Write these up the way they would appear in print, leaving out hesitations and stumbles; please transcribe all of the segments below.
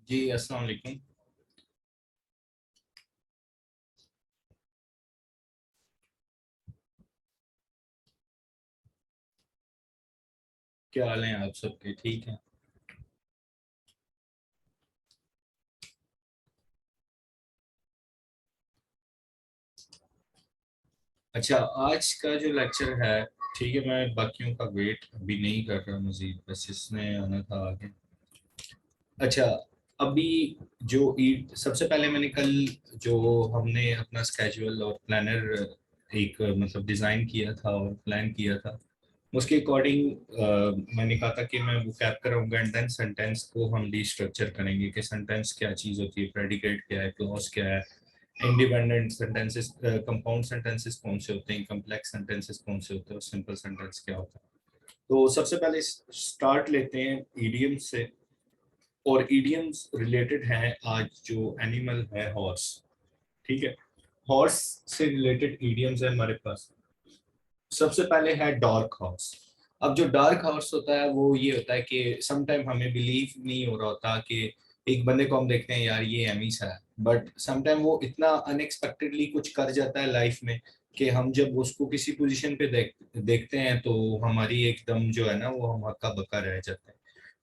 जी अस्सलाम वालेकुम। क्या हाल है आप सबके? ठीक है। अच्छा, आज का जो लेक्चर है, ठीक है, मैं बाकियों का वेट अभी नहीं कर रहा मजीद, बस इसने आना था आगे। अच्छा, अभी सबसे पहले मैंने कल जो हमने अपना स्केड्यूल और प्लानर एक मतलब डिज़ाइन किया था और प्लान किया था, उसके अकॉर्डिंग मैंने कहा था कि मैं वो कैप कराऊंगा एंड देन सेंटेंस को हम रीस्ट्रक्चर करेंगे कि सेंटेंस क्या चीज़ होती है, प्रेडिकेट क्या है, क्लॉज क्या है, इंडिपेंडेंट सेंटेंसेस, कंपाउंड सेंटेंसेस कौन से होते हैं, कम्प्लेक्स सेंटेंसेस कौन से होते हैं और सिंपल सेंटेंस क्या होता है। तो सबसे पहले स्टार्ट लेते हैं ईडियम्स से। और ईडियम्स रिलेटेड हैं आज जो एनिमल है हॉर्स। ठीक है, हॉर्स से रिलेटेड ईडियम्स है हमारे पास। सबसे पहले है डार्क हॉर्स। अब जो डार्क हॉर्स होता है वो ये होता है कि समटाइम हमें बिलीव नहीं हो रहा होता कि एक बंदे को हम देखते हैं यार ये एमिस है, बट समटाइम वो इतना अनएक्सपेक्टेडली कुछ कर जाता है लाइफ में कि हम जब उसको किसी पोजीशन पे देखते हैं तो हमारी एकदम जो है ना वो हम हक्का बक्का रह जाते हैं।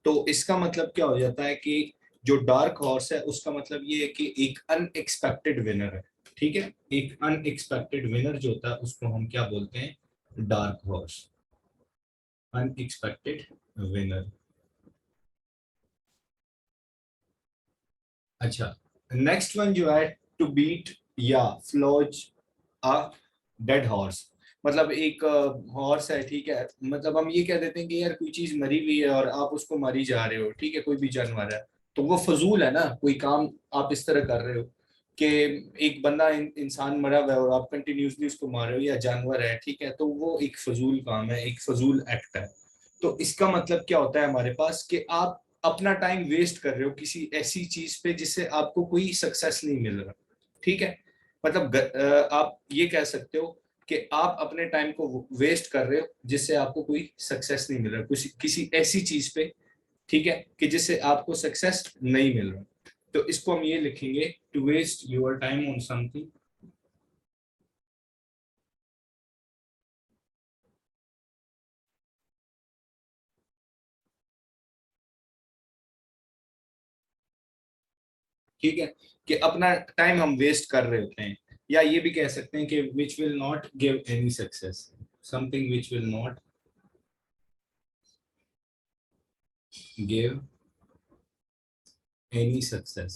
तो इसका मतलब क्या हो जाता है कि जो डार्क हॉर्स है उसका मतलब ये है कि एक अनएक्सपेक्टेड विनर है। ठीक है, एक अनएक्सपेक्टेड विनर जो होता है उसको हम क्या बोलते हैं? Dark horse, unexpected winner. अच्छा, नेक्स्ट वन जो है टू बीट या फ्लॉज अ डेड हॉर्स। मतलब एक हॉर्स है, ठीक है, मतलब हम ये कह देते हैं कि यार कोई चीज मरी हुई है और आप उसको मारी जा रहे हो, ठीक है, कोई भी जानवर है, तो वो फजूल है ना, कोई काम आप इस तरह कर रहे हो कि एक बंदा इंसान मरा हुआ है और आप कंटिन्यूसली उसको मार रहे हो, या जानवर है, ठीक है, तो वो एक फजूल काम है, एक फजूल एक्ट है। तो इसका मतलब क्या होता है हमारे पास कि आप अपना टाइम वेस्ट कर रहे हो किसी ऐसी चीज पे जिससे आपको कोई सक्सेस नहीं मिल रहा। ठीक है, मतलब आप ये कह सकते हो कि आप अपने टाइम को वेस्ट कर रहे हो जिससे आपको कोई सक्सेस नहीं मिल रहा, कुछ किसी ऐसी चीज पे, ठीक है, कि जिससे आपको सक्सेस नहीं मिल रहा। तो इसको हम ये लिखेंगे, to waste your time on something. ठीक है, कि अपना टाइम हम वेस्ट कर रहे होते हैं, या ये भी कह सकते हैं कि which will not give any success, something which will not give any success.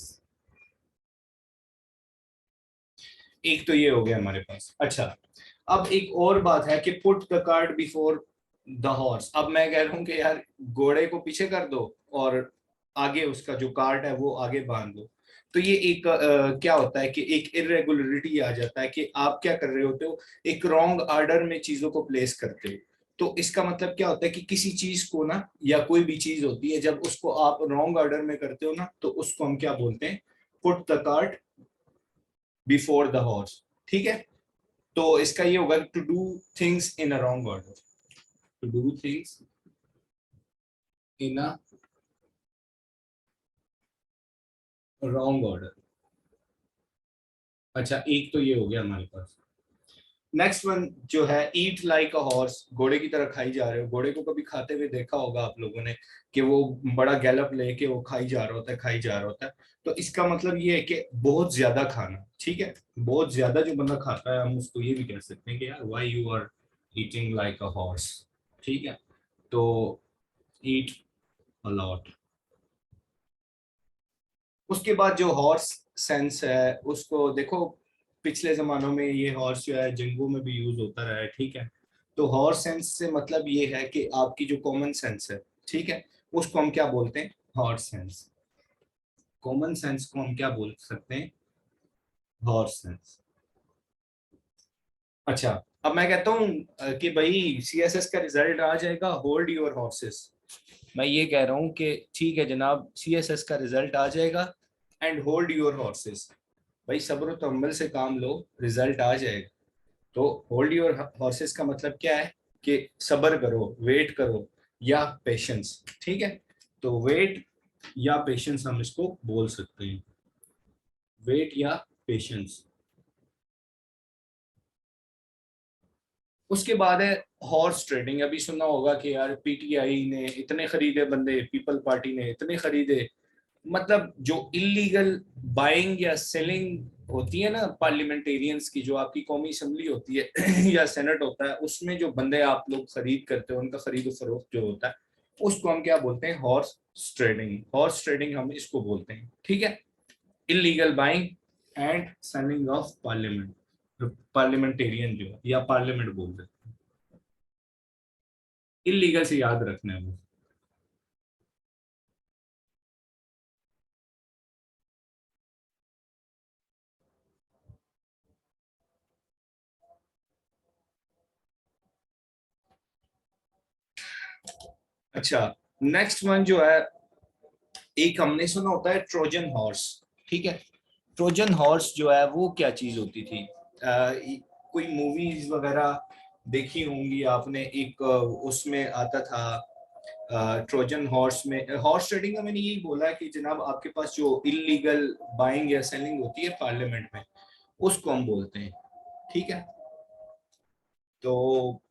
एक तो ये हो गया हमारे पास। अच्छा, अब एक और बात है कि put the cart before the horse. अब मैं कह रहा हूं कि यार घोड़े को पीछे कर दो और आगे उसका जो कार्ट है वो आगे बांध दो। तो ये एक क्या होता है कि एक इरेगुलरिटी आ जाता है कि आप क्या कर रहे होते हो, एक रॉन्ग ऑर्डर में चीजों को प्लेस करते हो। तो इसका मतलब क्या होता है कि किसी चीज को ना, या कोई भी चीज होती है, जब उसको आप रॉन्ग ऑर्डर में करते हो ना, तो उसको हम क्या बोलते हैं? Put the cart before the horse. ठीक है, तो इसका ये होगा to do things in a wrong order, to do things in a wrong order. अच्छा, एक तो ये हो गया हमारे पास। नेक्स्ट वन जो है ईट लाइक अ हॉर्स। घोड़े की तरह खाई जा रहे हो। घोड़े को कभी खाते हुए देखा होगा आप लोगों ने कि वो बड़ा गैलप लेके वो खाई जा रहा होता है, खाई जा रहा होता है। तो इसका मतलब ये है कि बहुत ज्यादा खाना। ठीक है, बहुत ज्यादा जो बंदा खाता है, हम उसको ये भी कह सकते हैं कि यार why you are eating like a horse. ठीक है, तो ईट अ लॉट। उसके बाद जो हॉर्स सेंस है उसको देखो, पिछले जमानों में ये हॉर्स जो है जंगों में भी यूज होता रहा है। ठीक है, तो हॉर्स सेंस से मतलब ये है कि आपकी जो कॉमन सेंस है, ठीक है, उसको हम क्या बोलते हैं? Horse sense. कॉमन सेंस को हम क्या बोल सकते हैं? Horse sense. अच्छा, अब मैं कहता हूँ कि भाई सीएसएस का रिजल्ट आ जाएगा, होल्ड योर हॉर्सेस। मैं ये कह रहा हूँ कि ठीक है जनाब, सीएसएस का रिजल्ट आ जाएगा एंड होल्ड योर हॉर्सेस। भाई सब्र तहम्मुल से काम लो, रिजल्ट आ जाएगा। तो होल्ड योर हॉर्सेस का मतलब क्या है? कि सब्र करो, वेट करो, या पेशेंस। ठीक है, तो वेट या पेशेंस हम इसको बोल सकते हैं, वेट या पेशेंस। उसके बाद है हॉर्स ट्रेडिंग। अभी सुना होगा कि यार पीटीआई ने इतने खरीदे बंदे, पीपल पार्टी ने इतने खरीदे। मतलब जो इलीगल बाइंग या सेलिंग होती है ना पार्लियामेंटेरियंस की, जो आपकी कौमी असेंबली होती है या सेनेट होता है, उसमें जो बंदे आप लोग खरीद करते हो, उनका खरीद फरोख्त जो होता है, उसको हम क्या बोलते हैं? Horse trading. हॉर्स ट्रेडिंग हम इसको बोलते हैं, ठीक है। Illegal buying and selling of parliament, parliamentarian जो है या पार्लियामेंट बोलते हैं, इलीगल से याद रखना है वो। अच्छा, नेक्स्ट वन जो है, एक हमने सुना होता है ट्रोजन हॉर्स, ठीक है। ट्रोजन हॉर्स जो है वो क्या चीज होती थी? कोई मूवीज वगैरह देखी होंगी आपने, एक उसमें आता था ट्रोजन हॉर्स में। हॉर्स ट्रेडिंग का मैंने यही बोला है कि जनाब आपके पास जो इलीगल बाइंग या सेलिंग होती है पार्लियामेंट में, उसको हम बोलते हैं, ठीक है। तो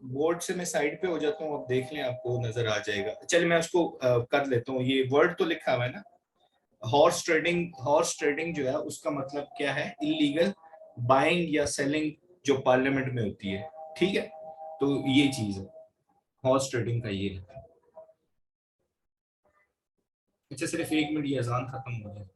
बोर्ड से मैं साइड पे हो जाता हूँ, अब देख लें, आपको नजर आ जाएगा। चलिए मैं उसको कर लेता हूँ, ये वर्ड तो लिखा हुआ है ना, हॉर्स ट्रेडिंग। हॉर्स ट्रेडिंग जो है उसका मतलब क्या है? इलीगल बाइंग या सेलिंग जो पार्लियामेंट में होती है, ठीक है। तो ये चीज है हॉर्स ट्रेडिंग का, ये है। अच्छा, सिर्फ 1 मिनट, ये अजान खत्म हो जाए।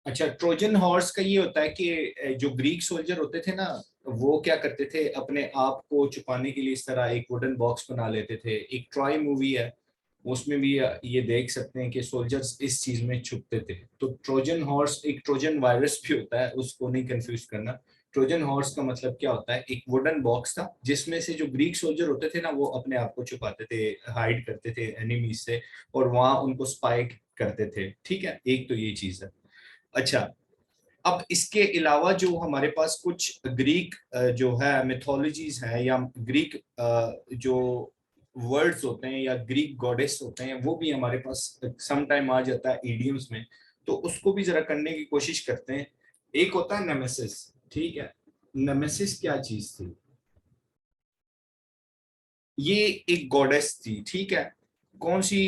अच्छा, ट्रोजन हॉर्स का ये होता है कि जो ग्रीक सोल्जर होते थे ना, वो क्या करते थे, अपने आप को छुपाने के लिए इस तरह एक वुडन बॉक्स बना लेते थे। एक ट्रॉय मूवी है, उसमें भी ये देख सकते हैं कि सोल्जर्स इस चीज में छुपते थे। तो ट्रोजन हॉर्स, एक ट्रोजन वायरस भी होता है, उसको नहीं कंफ्यूज करना। ट्रोजन हॉर्स का मतलब क्या होता है? एक वुडन बॉक्स था जिसमें से जो ग्रीक सोल्जर होते थे ना, वो अपने आप को छुपाते थे, हाइड करते थे एनिमीज से, और वहां उनको स्पाई करते थे, ठीक है। एक तो ये चीज है। अच्छा, अब इसके अलावा जो हमारे पास कुछ ग्रीक जो है मिथोलॉजीज हैं, या ग्रीक जो वर्ड्स होते हैं या ग्रीक गॉडेस होते हैं, वो भी हमारे पास सम टाइम आ जाता है ईडियम्स में। तो उसको भी जरा करने की कोशिश करते हैं। एक होता है नेमेसिस, ठीक है। नेमेसिस क्या चीज थी? ये एक गॉडेस थी, ठीक है। कौन सी?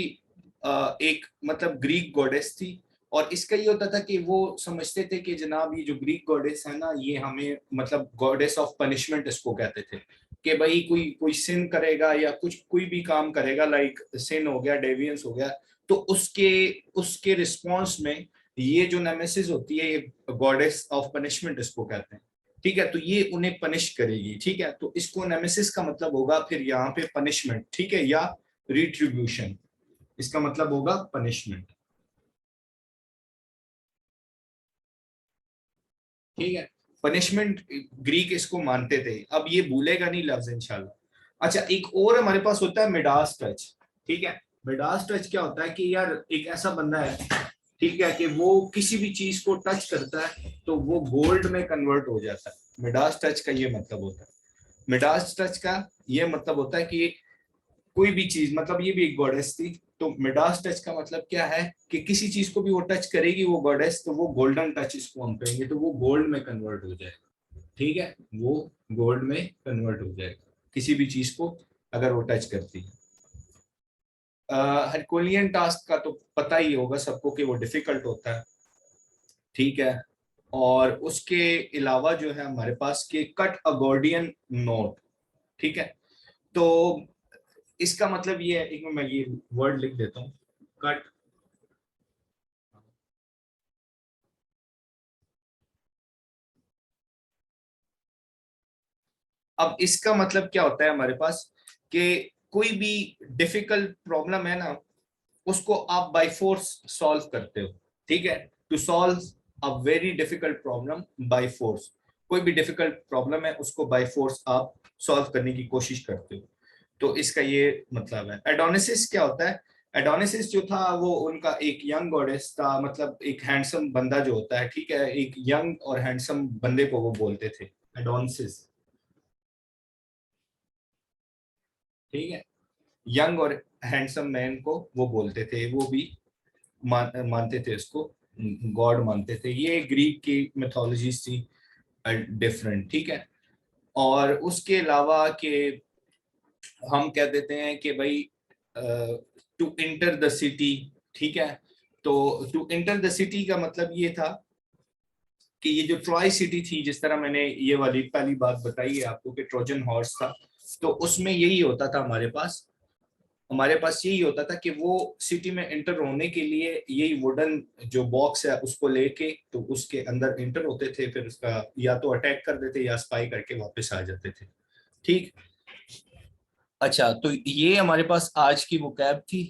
एक मतलब ग्रीक गॉडेस थी। और इसका ये होता था कि वो समझते थे कि जनाब ये जो ग्रीक गॉडेस है ना, ये हमें मतलब गॉडेस ऑफ पनिशमेंट इसको कहते थे। कि भाई कोई कोई सिन करेगा या कुछ कोई भी काम करेगा, लाइक सिन हो गया, डेवियंस हो गया, तो उसके उसके रिस्पॉन्स में ये जो नेमेसिस होती है, ये गॉडेस ऑफ पनिशमेंट इसको कहते हैं, ठीक है। तो ये उन्हें पनिश करेगी, ठीक है। तो इसको नेमेसिस का मतलब होगा फिर यहाँ पे पनिशमेंट, ठीक है, या रिट्रीब्यूशन, इसका मतलब होगा पनिशमेंट, ठीक है। पनिशमेंट ग्रीक इसको मानते थे। अब ये भूलेगा नहीं लफ्ज इंशाल्लाह। अच्छा, एक और हमारे पास होता है मिडास टच, ठीक है। मिडास टच क्या होता है कि यार एक ऐसा बंदा है ठीक है, कि वो किसी भी चीज को टच करता है तो वो गोल्ड में कन्वर्ट हो जाता है। मिडास टच का ये मतलब होता है। मिडास टच का ये मतलब होता है कि कोई भी चीज, मतलब ये भी एक गॉडेस थी, तो मिडास टच का मतलब क्या है कि किसी चीज को भी वो टच करेगी वो गॉडेस, तो वो गोल्डन टच इसको हम कहेंगे, तो वो गोल्ड में कन्वर्ट हो जाएगा। ठीक है, वो गोल्ड में कन्वर्ट हो जाएगा किसी भी चीज को अगर वो टच करती है। हरकुलियन टास्क का तो पता ही होगा सबको कि वो डिफिकल्ट होता है। ठीक है, और उसके अलावा जो है हमारे पास के कट अ गॉर्डियन नोट। ठीक है, तो इसका मतलब ये है, एक मैं ये वर्ड लिख देता हूँ, कट। अब इसका मतलब क्या होता है हमारे पास कि कोई भी डिफिकल्ट प्रॉब्लम है ना, उसको आप बाय फोर्स सॉल्व करते हो। ठीक है, to solve a very difficult problem by force. कोई भी डिफिकल्ट प्रॉब्लम है उसको बाय फोर्स आप सॉल्व करने की कोशिश करते हो। तो इसका ये मतलब है। एडोनिसिस क्या होता है? एडोनिसिस जो था वो उनका एक यंग गॉडेस था, मतलब एक हैंडसम बंदा जो होता है, ठीक है, एक यंग और हैंडसम बंदे को वो बोलते थे एडोनिसिस। ठीक है, यंग और हैंडसम मैन को वो बोलते थे, वो भी मानते थे उसको, गॉड मानते थे। ये ग्रीक की मिथोलॉजीज थी डिफरेंट। ठीक है, और उसके अलावा के हम कह देते हैं कि भाई टू इंटर द सिटी। ठीक है, तो टू इंटर द सिटी का मतलब ये था कि ये जो ट्रॉय सिटी थी, जिस तरह मैंने ये वाली पहली बात बताई है आपको कि ट्रोजन हॉर्स था, तो उसमें यही होता था हमारे पास यही होता था कि वो सिटी में एंटर होने के लिए यही वुडन जो बॉक्स है उसको लेके तो उसके अंदर एंटर होते थे, फिर उसका या तो अटैक कर देते या स्पाई करके वापस आ जाते थे। ठीक। अच्छा, तो ये हमारे पास आज की वोकैब थी।